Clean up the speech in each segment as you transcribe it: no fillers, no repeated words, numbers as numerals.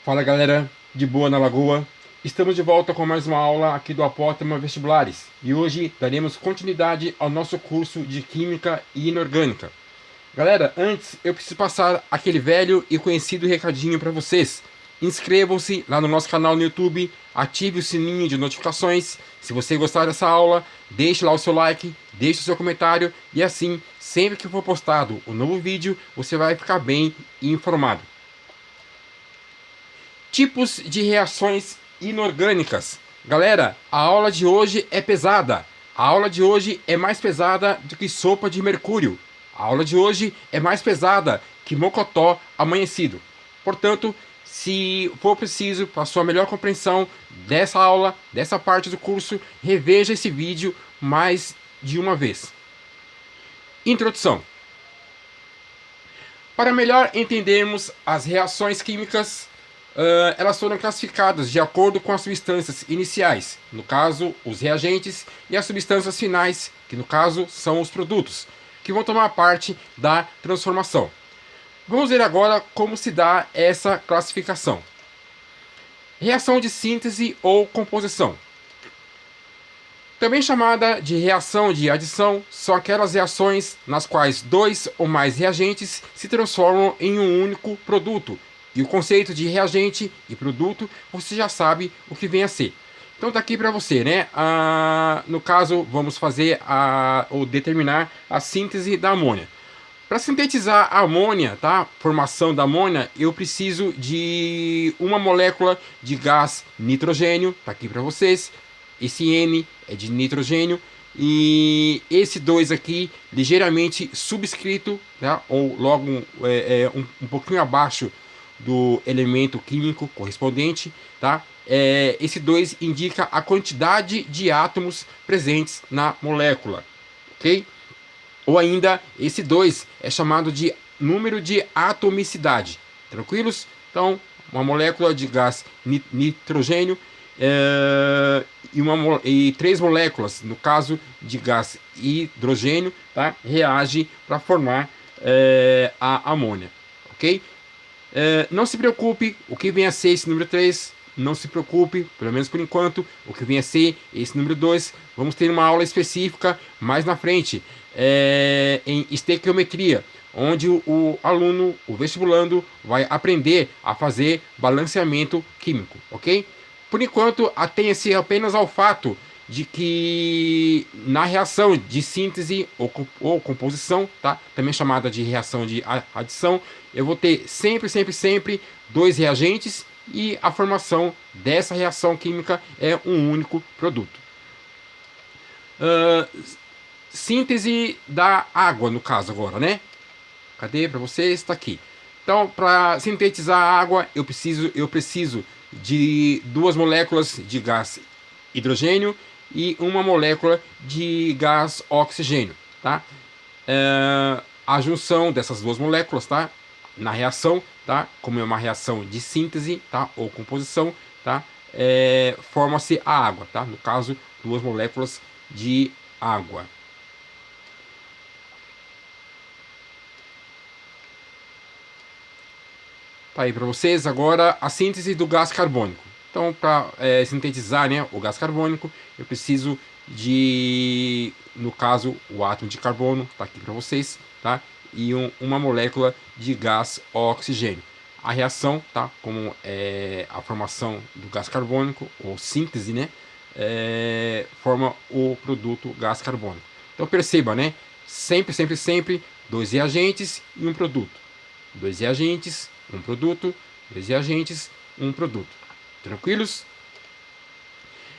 Fala galera, de boa na lagoa. Estamos de volta com mais uma aula aqui do Apótema Vestibulares e hoje daremos continuidade ao nosso curso de Química e Inorgânica. Galera, antes eu preciso passar aquele velho e conhecido recadinho para vocês. Inscrevam-se lá no nosso canal no YouTube, ative o sininho de notificações. Se você gostar dessa aula, deixe lá o seu like, deixe o seu comentário e assim, sempre que for postado um novo vídeo, você vai ficar bem informado. Tipos de reações inorgânicas. Galera, a aula de hoje é pesada. A aula de hoje é mais pesada do que sopa de mercúrio. A aula de hoje é mais pesada que mocotó amanhecido. Portanto, se for preciso, para sua melhor compreensão dessa aula, dessa parte do curso, reveja esse vídeo mais de uma vez. Introdução. Para melhor entendermos as reações químicas, elas foram classificadas de acordo com as substâncias iniciais, no caso, os reagentes, e as substâncias finais, que no caso são os produtos, que vão tomar parte da transformação. Vamos ver agora como se dá essa classificação. Reação de síntese ou composição. Também chamada de reação de adição, são aquelas reações nas quais dois ou mais reagentes se transformam em um único produto. E o conceito de reagente e produto, você já sabe o que vem a ser. Então tá aqui para você, né? No caso, vamos fazer ou determinar a síntese da amônia. Para sintetizar a amônia, tá? Formação da amônia, eu preciso de uma molécula de gás nitrogênio, tá aqui para vocês. Esse N é de nitrogênio e esse 2 aqui ligeiramente subscrito, tá? Ou logo um pouquinho abaixo do elemento químico correspondente, tá? Esse 2 indica a quantidade de átomos presentes na molécula, ok? Ou ainda, esse 2 é chamado de número de atomicidade, tranquilos? Então, uma molécula de gás nitrogênio e 3 moléculas, no caso de gás hidrogênio, tá? Reage para formar a amônia, ok? Não se preocupe, o que vem a ser esse número 3, não se preocupe, pelo menos por enquanto, o que vem a ser esse número 2, vamos ter uma aula específica mais na frente, em estequiometria, onde o aluno, o vestibulando, vai aprender a fazer balanceamento químico, ok? Por enquanto, atenha-se apenas ao fato de que na reação de síntese ou composição, tá? Também chamada de reação de adição, eu vou ter sempre dois reagentes e a formação dessa reação química é um único produto. Síntese da água, no caso agora, né? Cadê para vocês? Está aqui. Então, para sintetizar a água, eu preciso de 2 moléculas de gás hidrogênio e uma molécula de gás oxigênio, tá? A junção dessas 2 moléculas, tá? Na reação, tá? Como é uma reação de síntese, tá? Ou composição, tá? Forma-se a água, tá? No caso, 2 moléculas de água. Tá aí para vocês agora a síntese do gás carbônico. Então, para sintetizar, né, o gás carbônico, eu preciso de, no caso, o átomo de carbono, tá aqui para vocês, tá? E uma molécula de gás oxigênio. A reação, tá? Como a formação do gás carbônico, ou síntese, né? Forma o produto gás carbônico. Então perceba, né? Sempre, 2 reagentes e um produto. 2 reagentes, um produto, 2 reagentes, um produto. Tranquilos?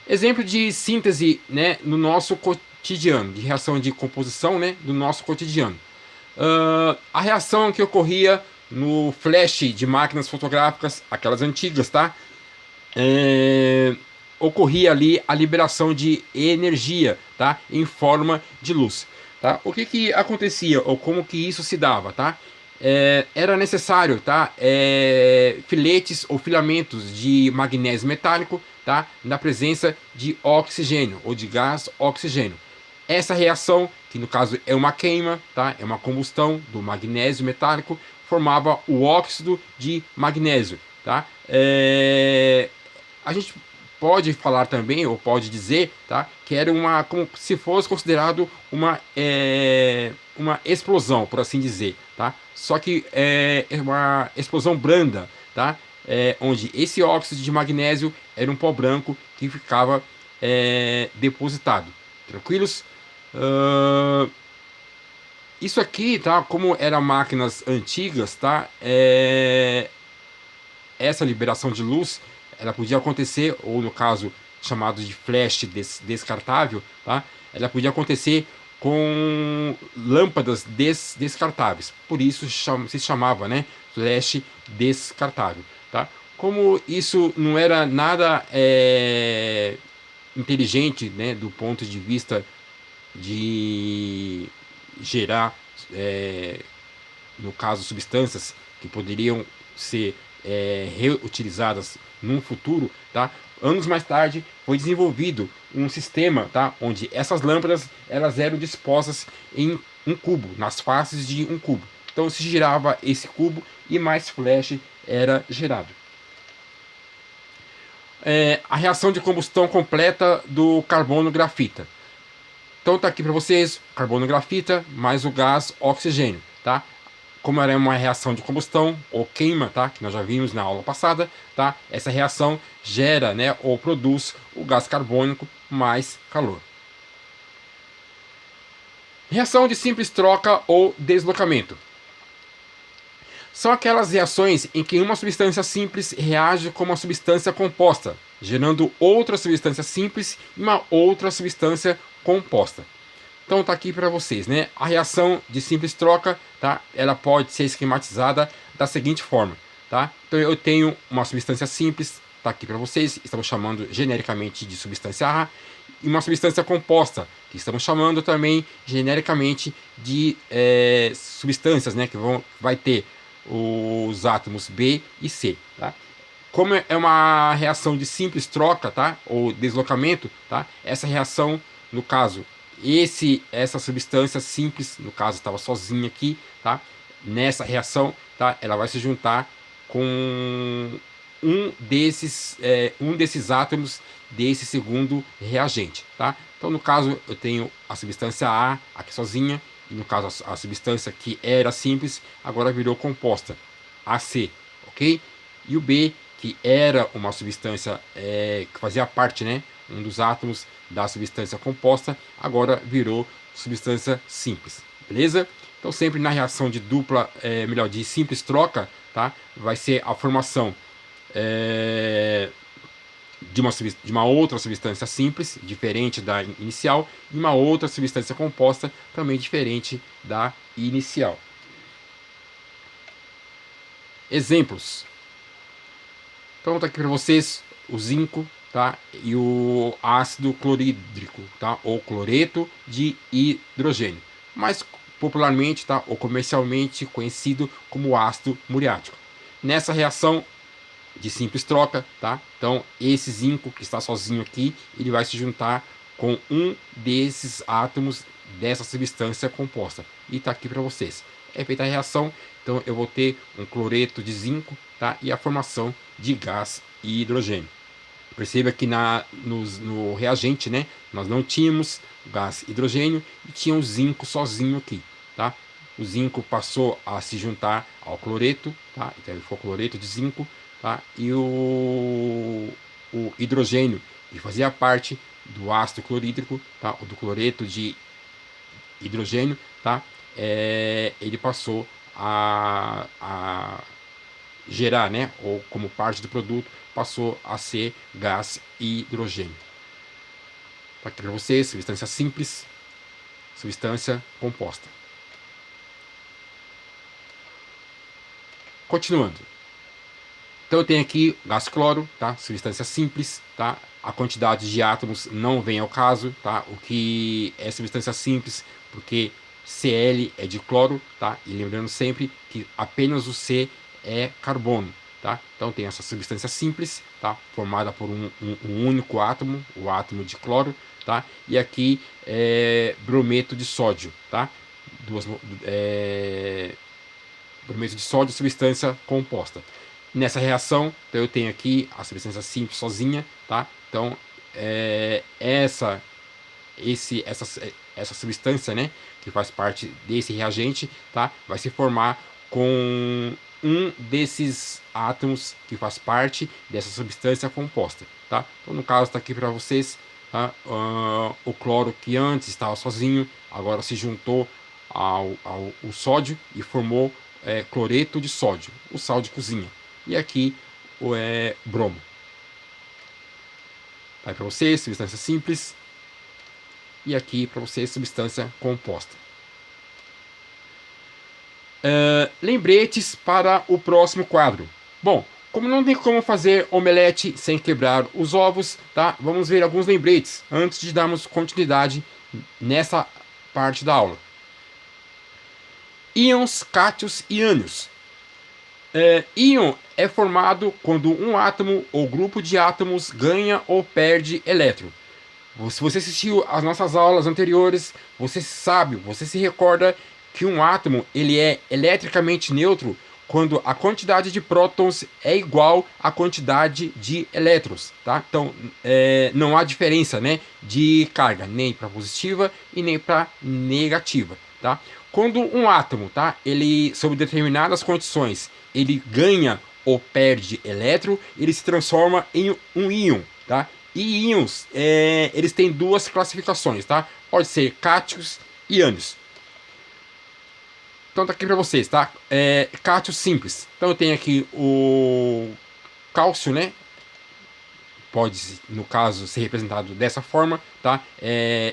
Exemplo de síntese, né, no nosso cotidiano, de reação de composição, né, do nosso cotidiano. A reação que ocorria no flash de máquinas fotográficas, aquelas antigas, tá? Ocorria ali a liberação de energia, tá? Em forma de luz, tá? O que acontecia ou como que isso se dava, tá? Era necessário, tá? Filetes ou filamentos de magnésio metálico, tá? Na presença de oxigênio ou de gás oxigênio. Essa reação, que no caso é uma queima, tá? É uma combustão do magnésio metálico, formava o óxido de magnésio, tá? A gente pode falar também, ou pode dizer, tá, que era como se fosse considerado uma explosão, por assim dizer, tá? Só que é uma explosão branda, tá? Onde esse óxido de magnésio era um pó branco que ficava depositado. Tranquilos? Isso aqui, tá? Como eram máquinas antigas, tá? Essa liberação de luz, ela podia acontecer, ou no caso chamado de flash descartável, tá? Ela podia acontecer com lâmpadas descartáveis. Por isso se chamava, né? Flash descartável, tá? Como isso não era nada inteligente, né? Do ponto de vista de gerar, no caso, substâncias que poderiam ser reutilizadas num futuro, tá? Anos mais tarde foi desenvolvido um sistema, tá? Onde essas lâmpadas elas eram dispostas em um cubo, nas faces de um cubo. Então se girava esse cubo e mais flash era gerado. A reação de combustão completa do carbono grafita. Então tá aqui para vocês, carbono grafita mais o gás oxigênio, tá? Como era uma reação de combustão ou queima, tá? Que nós já vimos na aula passada, tá? Essa reação gera, né, ou produz o gás carbônico mais calor. Reação de simples troca ou deslocamento. São aquelas reações em que uma substância simples reage com uma substância composta, gerando outra substância simples e uma outra substância composta. Então tá aqui para vocês, né? A reação de simples troca, tá? Ela pode ser esquematizada da seguinte forma, tá? Então eu tenho uma substância simples, tá aqui para vocês, estamos chamando genericamente de substância A, e uma substância composta, que estamos chamando também genericamente de substâncias, né? Que vai ter os átomos B e C, tá? Como é uma reação de simples troca, tá? Ou deslocamento, tá? Essa reação, no caso, essa substância simples, no caso estava sozinha aqui, tá? Nessa reação, tá? Ela vai se juntar com um desses átomos desse segundo reagente, tá? Então, no caso, eu tenho a substância A aqui sozinha, e no caso a substância que era simples agora virou composta, AC, ok? E o B, que era uma substância que fazia parte, né, um dos átomos da substância composta, agora virou substância simples, beleza? Então sempre na reação de dupla, melhor, de simples troca, tá? Vai ser a formação de uma outra substância simples, diferente da inicial, e uma outra substância composta, também diferente da inicial. Exemplos. Então tá aqui para vocês o zinco, tá? E o ácido clorídrico, tá? Ou cloreto de hidrogênio. Mais popularmente, tá? Ou comercialmente conhecido como ácido muriático. Nessa reação de simples troca, tá? Então esse zinco que está sozinho aqui, ele vai se juntar com um desses átomos dessa substância composta. E tá aqui para vocês. É feita a reação, então eu vou ter um cloreto de zinco, tá? E a formação de gás e hidrogênio. Perceba que no reagente, né, nós não tínhamos gás e hidrogênio e tinha o zinco sozinho aqui, tá? O zinco passou a se juntar ao cloreto, tá? Então ele ficou cloreto de zinco, tá? E o hidrogênio, que fazia parte do ácido clorídrico, tá? Do cloreto de hidrogênio, tá? Ele passou a gerar, né? Ou como parte do produto, passou a ser gás e hidrogênio. Para aqui para vocês, substância simples, substância composta. Continuando. Então eu tenho aqui gás cloro, tá? Substância simples, tá? A quantidade de átomos não vem ao caso, tá? O que é substância simples, porque Cl é de cloro, tá? E lembrando sempre que apenas o C é carbono, tá? Então tem essa substância simples, tá? Formada por um único átomo, o átomo de cloro, tá? E aqui brometo de sódio, tá? Brometo de sódio, substância composta. nessa reação. Então eu tenho aqui a substância simples sozinha, tá? Então essa substância, né, que faz parte desse reagente, tá, vai se formar com um desses átomos que faz parte dessa substância composta, tá? Então no caso está aqui para vocês, tá? O cloro que antes estava sozinho, agora se juntou ao sódio e formou cloreto de sódio, o sal de cozinha. E aqui o bromo. Tá para vocês, substância simples. E aqui para vocês, substância composta. Lembretes para o próximo quadro. Bom, como não tem como fazer omelete sem quebrar os ovos, tá? Vamos ver alguns lembretes antes de darmos continuidade nessa parte da aula. Íons, cátions e ânions. Íon é formado quando um átomo ou grupo de átomos ganha ou perde elétron. Se você assistiu às nossas aulas anteriores, você sabe, você se recorda que um átomo ele é eletricamente neutro quando a quantidade de prótons é igual à quantidade de elétrons, tá? Então não há diferença, né, de carga, nem para positiva e nem para negativa, tá? Quando um átomo, tá, ele sob determinadas condições, ele ganha ou perde elétron, ele se transforma em um íon, tá? E íons, eles têm duas classificações, tá? Pode ser cátions e ânions. Então tá aqui para vocês, tá? Cátion simples. Então eu tenho aqui o cálcio, né? Pode, no caso, ser representado dessa forma, tá?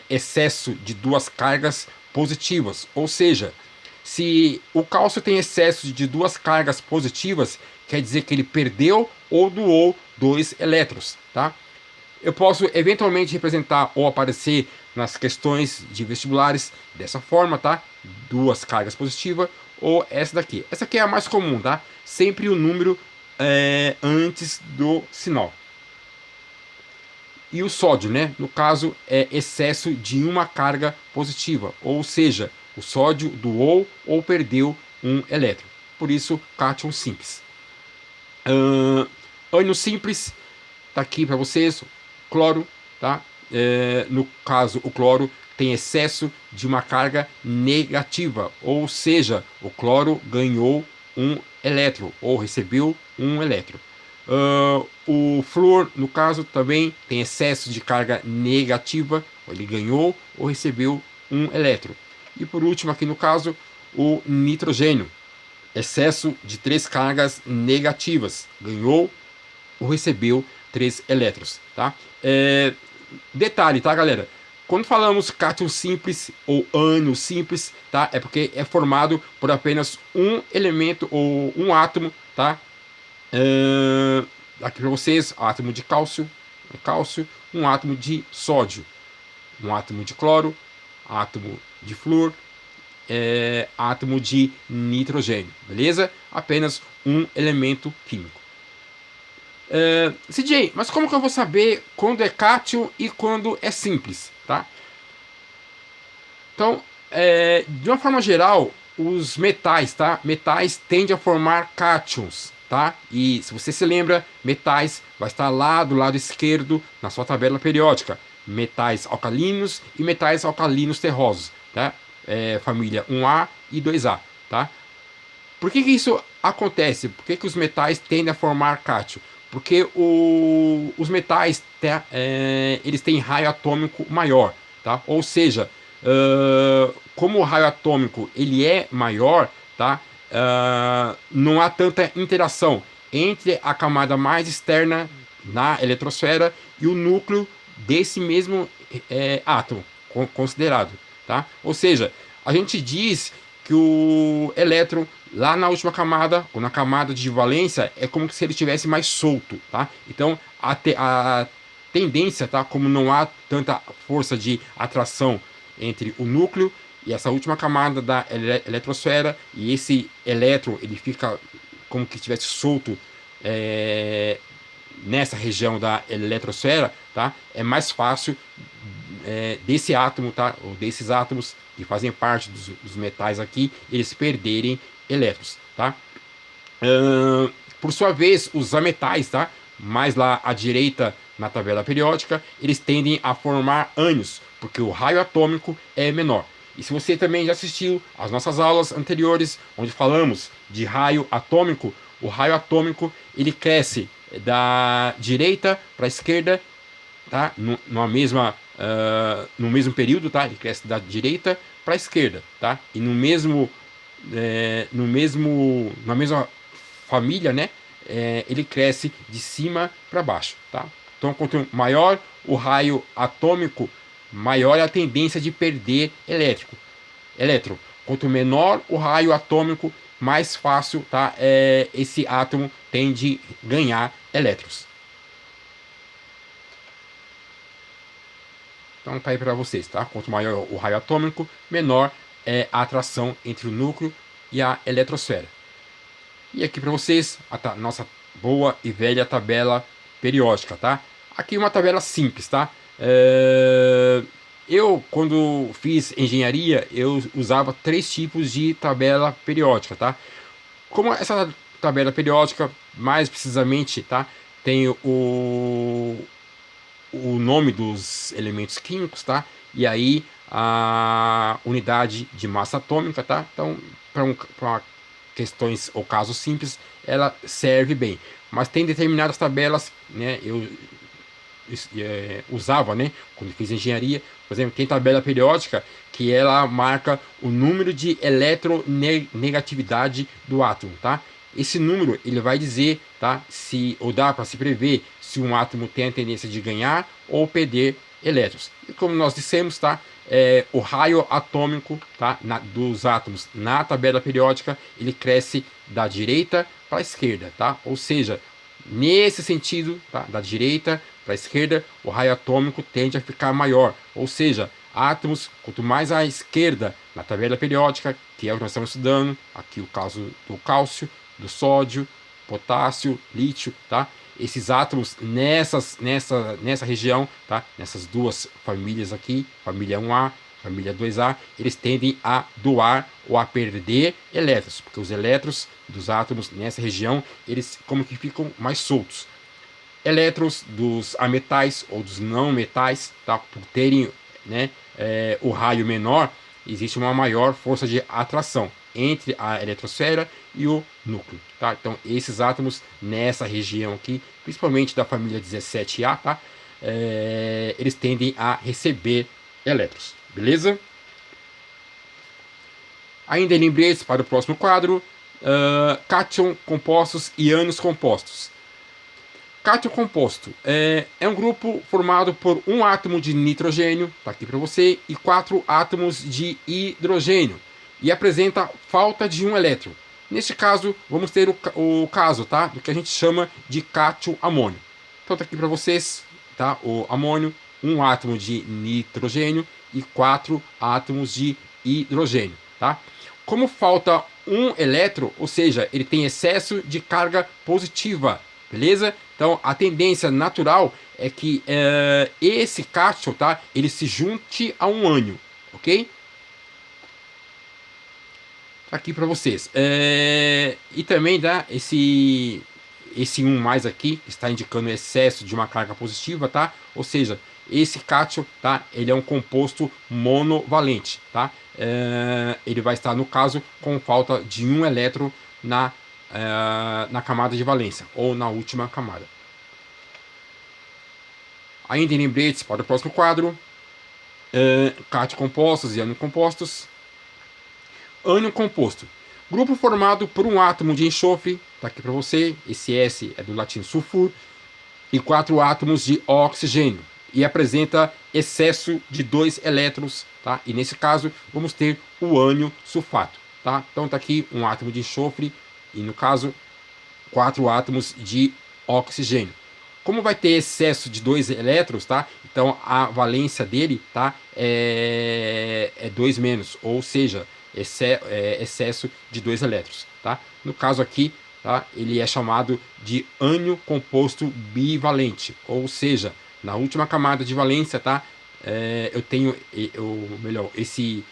Excesso de duas cargas positivas. Ou seja, se o cálcio tem excesso de duas cargas positivas, quer dizer que ele perdeu ou doou 2 elétrons, tá? Eu posso eventualmente representar ou aparecer nas questões de vestibulares dessa forma, tá? Duas cargas positivas ou essa daqui. Essa aqui é a mais comum, tá? Sempre o número antes do sinal. E o sódio, né? No caso, é excesso de uma carga positiva. Ou seja, o sódio doou ou perdeu um elétron. Por isso, cátion simples. Ânion simples, tá aqui para vocês. Cloro, tá? No caso, o cloro tem excesso de uma carga negativa, ou seja, o cloro ganhou um elétron ou recebeu um elétron. O flúor, no caso, também tem excesso de carga negativa, ele ganhou ou recebeu um elétron. E por último, aqui no caso, o nitrogênio, excesso de 3 cargas negativas, ganhou ou recebeu 3 elétrons, tá? Detalhe, tá, galera? Quando falamos cátion simples ou ânion simples, tá? É porque é formado por apenas um elemento ou um átomo, tá? Aqui para vocês, átomo de cálcio, um átomo de sódio, um átomo de cloro, átomo de flúor, átomo de nitrogênio, beleza? Apenas um elemento químico. CJ, mas como que eu vou saber quando é cátion e quando é simples, tá? Então, de uma forma geral, os metais, tá? Metais tendem a formar cátions, tá? E se você se lembra, metais vai estar lá do lado esquerdo na sua tabela periódica. Metais alcalinos e metais alcalinos terrosos, tá? Família 1A e 2A, tá? Por que isso acontece? Por que os metais tendem a formar cátion? Porque os metais eles têm raio atômico maior, tá? Ou seja, como o raio atômico ele é maior, tá? Não há tanta interação entre a camada mais externa na eletrosfera e o núcleo desse mesmo átomo considerado, tá? Ou seja, a gente diz que o elétron lá na última camada, ou na camada de valência, é como se ele estivesse mais solto, tá? Então a tendência, tá? Como não há tanta força de atração entre o núcleo e essa última camada da eletrosfera, e esse elétron ele fica como que estivesse solto nessa região da eletrosfera, tá? É mais fácil desse átomo, tá? Ou desses átomos que fazem parte dos metais aqui, eles perderem elétrons, tá? Por sua vez, os ametais, tá? Mais lá à direita na tabela periódica, eles tendem a formar ânions, porque o raio atômico é menor. E se você também já assistiu às nossas aulas anteriores, onde falamos de raio atômico, o raio atômico ele cresce da direita para a esquerda, tá? No mesmo período, tá? Ele cresce da direita para a esquerda, tá? E na mesma família, né? Ele cresce de cima para baixo, tá? Então, quanto maior o raio atômico, maior é a tendência de perder elétron. Quanto menor o raio atômico, mais fácil, tá? Esse átomo tende a ganhar elétrons. Então tá aí para vocês, tá? Quanto maior o raio atômico, menor é a atração entre o núcleo e a eletrosfera. E aqui para vocês, a nossa boa e velha tabela periódica, tá? Aqui uma tabela simples, tá? Eu, quando fiz engenharia, eu usava 3 tipos de tabela periódica, tá? Como essa tabela periódica, mais precisamente, tá? Tem o nome dos elementos químicos, tá? E aí a unidade de massa atômica, tá? Então, para questões ou casos simples, ela serve bem. Mas tem determinadas tabelas, né? Eu usava, né? Quando fiz engenharia, por exemplo, tem tabela periódica que ela marca o número de eletronegatividade do átomo, tá? Esse número ele vai dizer, tá? Se ou dá para se prever se um átomo tem a tendência de ganhar ou perder elétrons. E como nós dissemos, tá? O raio atômico, tá? Dos átomos na tabela periódica ele cresce da direita para a esquerda, tá? Ou seja, nesse sentido, tá? Da direita para a esquerda, o raio atômico tende a ficar maior. Ou seja, átomos, quanto mais à esquerda na tabela periódica, que é o que nós estamos estudando, aqui o caso do cálcio, do sódio, potássio, lítio, tá? Esses átomos nessa região, tá? Nessas duas famílias aqui, família 1A, família 2A, eles tendem a doar ou a perder elétrons, porque os elétrons dos átomos nessa região, eles como que ficam mais soltos. Elétrons dos ametais ou dos não metais, tá? Por terem, né, o raio menor, existe uma maior força de atração entre a eletrosfera e o núcleo, tá? Então esses átomos nessa região aqui, principalmente da família 17A, tá? Eles tendem a receber elétrons, beleza? Ainda em lembretes para o próximo quadro, cátion compostos e ânions compostos. Cátion composto é um grupo formado por um átomo de nitrogênio, tá aqui para você, e 4 átomos de hidrogênio, e apresenta falta de um elétron. Neste caso, vamos ter o caso, tá, do que a gente chama de cátion amônio. Então tá aqui para vocês, tá, o amônio, um átomo de nitrogênio e 4 átomos de hidrogênio, tá? Como falta um elétron, ou seja, ele tem excesso de carga positiva, beleza? Então a tendência natural é que esse cátion, tá, ele se junte a um ânion, ok? Aqui para vocês. E também dá esse 1 mais aqui está indicando excesso de uma carga positiva, tá? Ou seja, esse cátion, tá? Ele é um composto monovalente, tá? Ele vai estar no caso com falta de um elétron na camada de valência ou na última camada. Ainda em lembretes para o próximo quadro, cátion compostos e ânion compostos. Ânion composto, grupo formado por um átomo de enxofre, tá aqui para você, esse S é do latim sulfur, e 4 átomos de oxigênio, e apresenta excesso de 2 elétrons, tá? E nesse caso vamos ter o ânion sulfato, tá? Então tá aqui um átomo de enxofre e no caso 4 átomos de oxigênio. Como vai ter excesso de 2 elétrons, tá? Então a valência dele, tá? É 2 menos, ou seja, excesso de 2 elétrons, tá? No caso aqui, tá? Ele é chamado de ânion composto bivalente, ou seja, na última camada de valência, tá? Eu tenho, esse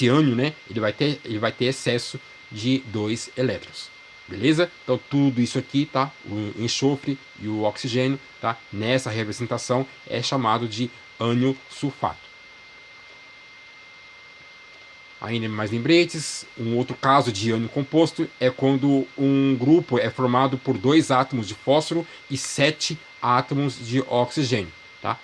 ânion, né? Ele vai ter excesso de 2 elétrons, beleza? Então tudo isso aqui, tá? O enxofre e o oxigênio, tá? Nessa representação é chamado de ânion sulfato. Ainda mais lembretes, um outro caso de ânion composto é quando um grupo é formado por 2 átomos de fósforo e 7 átomos de oxigênio. Tá?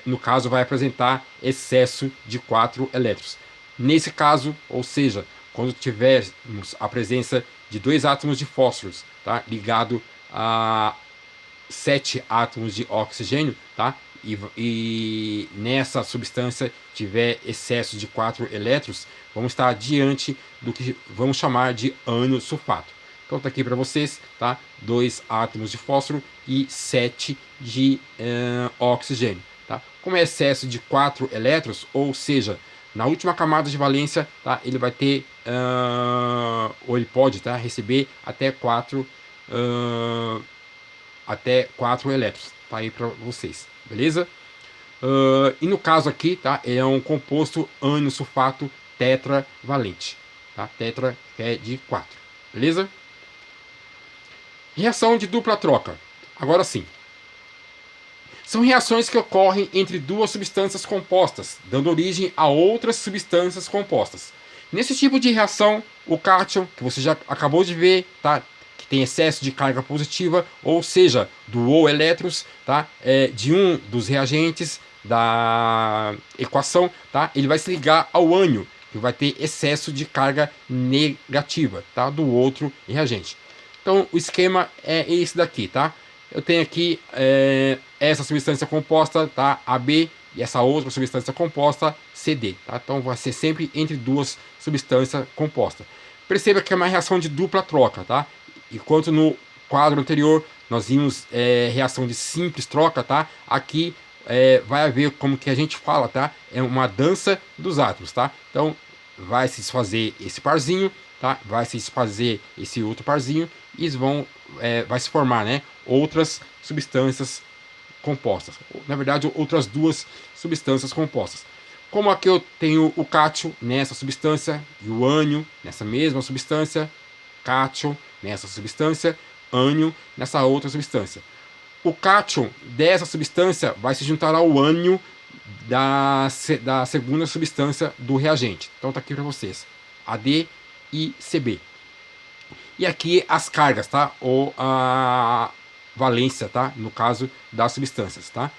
No caso, vai apresentar excesso de 4 elétrons. Nesse caso, ou seja, quando tivermos a presença de 2 átomos de fósforo, tá? Ligado a 7 átomos de oxigênio, tá? E nessa substância tiver excesso de 4 elétrons, vamos estar diante do que vamos chamar de ânion sulfato. Então tá aqui para vocês, tá? 2 átomos de fósforo e 7 de oxigênio, tá? Como é excesso de 4 elétrons, ou seja, na última camada de valência, tá? Ele vai ter, ou ele pode, tá? Receber até 4 elétrons, tá aí para vocês, beleza? E no caso aqui, tá, é um composto ânion sulfato tetravalente, tá? Tetra é de 4, beleza? Reação de dupla troca. Agora sim. São reações que ocorrem entre 2 substâncias compostas, dando origem a outras substâncias compostas. Nesse tipo de reação, o cátion, que você já acabou de ver, tá? Que tem excesso de carga positiva, ou seja, doou elétrons, tá? De um dos reagentes da equação, tá? Ele vai se ligar ao ânion, que vai ter excesso de carga negativa, tá? Do outro reagente. Então, o esquema é esse daqui, tá? Eu tenho aqui essa substância composta, tá? AB, e essa outra substância composta, CD, tá? Então, vai ser sempre entre 2 substâncias compostas. Perceba que é uma reação de dupla troca, tá? Enquanto no quadro anterior nós vimos reação de simples troca, tá? Aqui vai haver, como que a gente fala, tá? É uma dança dos átomos, tá? Então, vai se desfazer esse parzinho, tá? Vai se desfazer esse outro parzinho e vai se formar, né? Outras substâncias compostas. Na verdade, outras 2 substâncias compostas. Como aqui eu tenho o cátion nessa substância e o ânion nessa mesma substância, cátion nessa substância, ânion nessa outra substância. O cátion dessa substância vai se juntar ao ânion da segunda substância do reagente. Então tá aqui para vocês. AD e CB. E aqui as cargas, tá? Ou a valência, tá? No caso das substâncias, tá?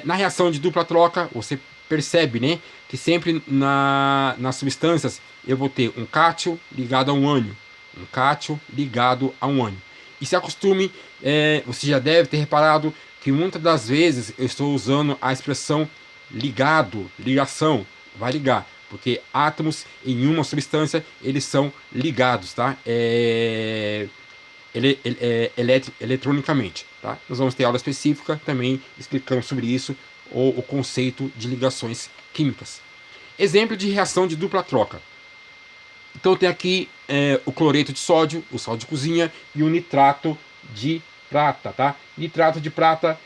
Na reação de dupla troca, você percebe, né? Que sempre nas substâncias eu vou ter um cátion ligado a um ânion. Um cátion ligado a um ânion. E se acostume, você já deve ter reparado que muitas das vezes eu estou usando a expressão ligado, ligação, vai ligar, porque átomos em uma substância eles são ligados, tá? Eletronicamente, tá? Nós vamos ter aula específica também explicando sobre isso, ou o conceito de ligações químicas. Exemplo de reação de dupla troca. Então tem aqui o cloreto de sódio, o sal de cozinha e o nitrato de prata, tá? Nitrato de prata,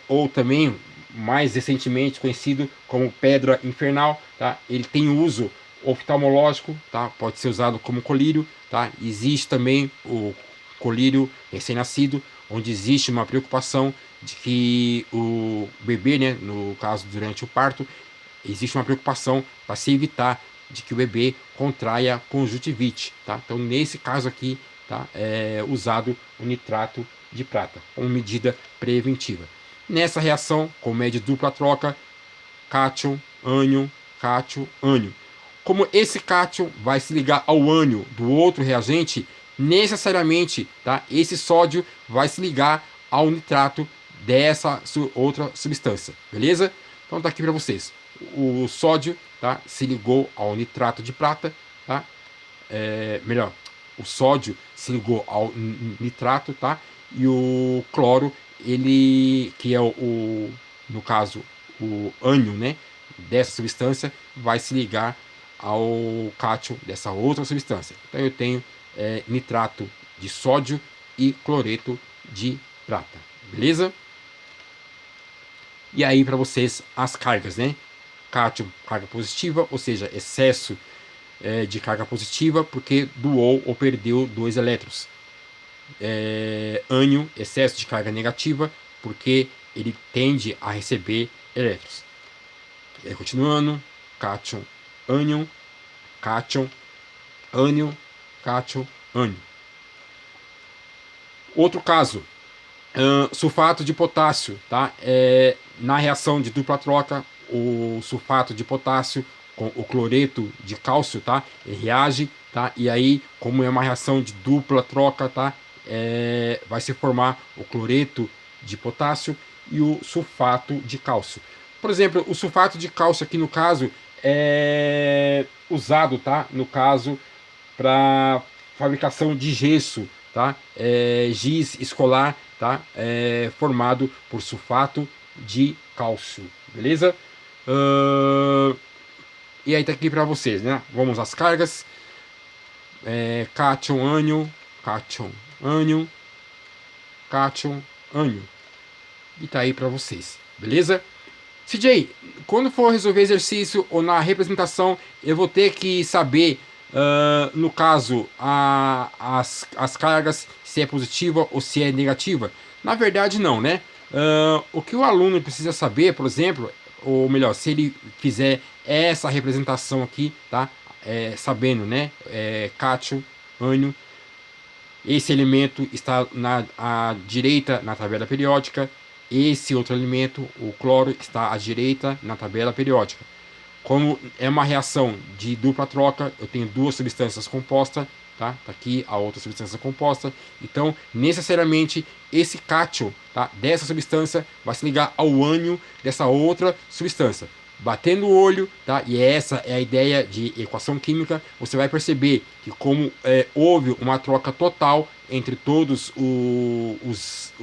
ou também mais recentemente conhecido como pedra infernal, tá? Ele tem uso oftalmológico, tá? Pode ser usado como colírio, tá? Existe também o colírio recém-nascido, onde existe uma preocupação de que o bebê, né, no caso durante o parto, existe uma preocupação para se evitar de que o bebê contraia conjuntivite, tá? Então nesse caso aqui, tá, é usado o nitrato de prata como medida preventiva. Nessa reação, como é de dupla troca, cátion, ânion, cátion, ânion. Como esse cátion vai se ligar ao ânion do outro reagente, necessariamente, tá, esse sódio vai se ligar ao nitrato dessa outra substância, beleza? Então tá aqui para vocês. O sódio, tá, se ligou ao nitrato de prata, tá? Melhor, o sódio se ligou ao nitrato, tá? E o cloro, ele, que é no caso, o ânion, né? Dessa substância, vai se ligar ao cátion dessa outra substância. Então eu tenho nitrato de sódio e cloreto de prata, beleza? E aí para vocês as cargas, né? Cátion, carga positiva, ou seja, excesso de carga positiva, porque doou ou perdeu 2 elétrons. Ânion, excesso de carga negativa, porque ele tende a receber elétrons. Continuando, cátion, ânion, cátion, ânion, cátion, ânion. Outro caso, sulfato de potássio, tá? Na reação de dupla troca, o sulfato de potássio com o cloreto de cálcio, tá? Ele reage, tá? E aí, como é uma reação de dupla troca, tá? Vai se formar o cloreto de potássio e o sulfato de cálcio. Por exemplo, o sulfato de cálcio aqui no caso é usado, tá? No caso, para fabricação de gesso, tá? Giz escolar, tá? Formado por sulfato de cálcio, beleza? E aí tá aqui para vocês, né? Vamos às cargas. Cátion, ânion, cátion, ânion, cátion, ânion. E tá aí para vocês, beleza? CJ, quando for resolver exercício ou na representação, eu vou ter que saber, no caso, as cargas, se é positiva ou se é negativa. Na verdade, não, né? O que o aluno precisa saber, por exemplo, ou melhor, se ele fizer essa representação aqui, tá? Sabendo, né? Cátion, ânion. Esse elemento está à direita na tabela periódica. Esse outro elemento, o cloro, está à direita na tabela periódica. Como é uma reação de dupla troca, eu tenho duas substâncias compostas, tá? Tá aqui a outra substância composta. Então, necessariamente, esse cátion, tá? Dessa substância vai se ligar ao ânion dessa outra substância. Batendo o olho, tá? E essa é a ideia de equação química. Você vai perceber que como houve uma troca total entre todos os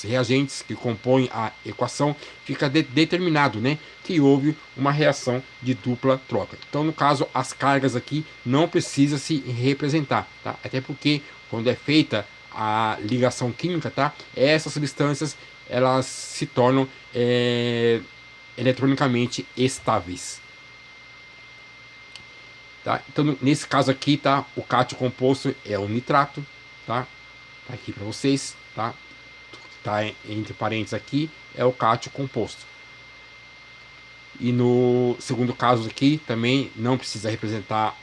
reagentes que compõem a equação, fica determinado, né, que houve uma reação de dupla troca. Então, no caso, as cargas aqui não precisa se representar, tá? Até porque quando é feita a ligação química, tá? Essas substâncias elas se tornam eletronicamente estáveis. Tá? Então, nesse caso aqui, tá? O cátion composto é o nitrato, tá? Tá aqui para vocês, tá? Tá entre parênteses aqui, é o cátion composto. E no segundo caso aqui, também não precisa representar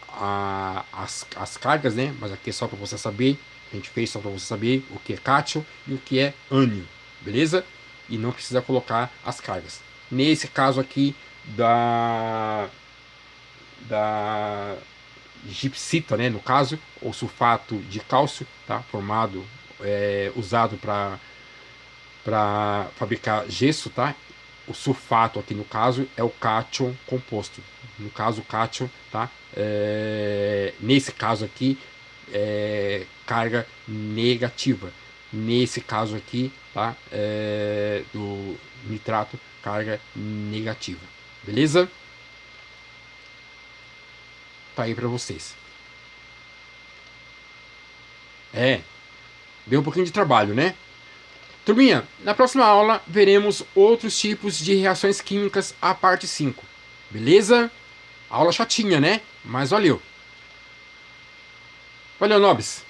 as cargas, né? Mas aqui é só para você saber, a gente fez só para você saber o que é cátion e o que é ânion, beleza? E não precisa colocar as cargas. Nesse caso aqui da gipsita, né, no caso, ou sulfato de cálcio, tá, formado, usado para fabricar gesso, tá? O sulfato aqui no caso é o cátion composto. No caso, o cátion, tá? Nesse caso aqui, carga negativa. Nesse caso aqui, tá? Do nitrato, carga negativa. Beleza? Tá aí para vocês. Deu um pouquinho de trabalho, né? Turminha, na próxima aula veremos outros tipos de reações químicas, a parte 5. Beleza? Aula chatinha, né? Mas valeu. Valeu, nobres.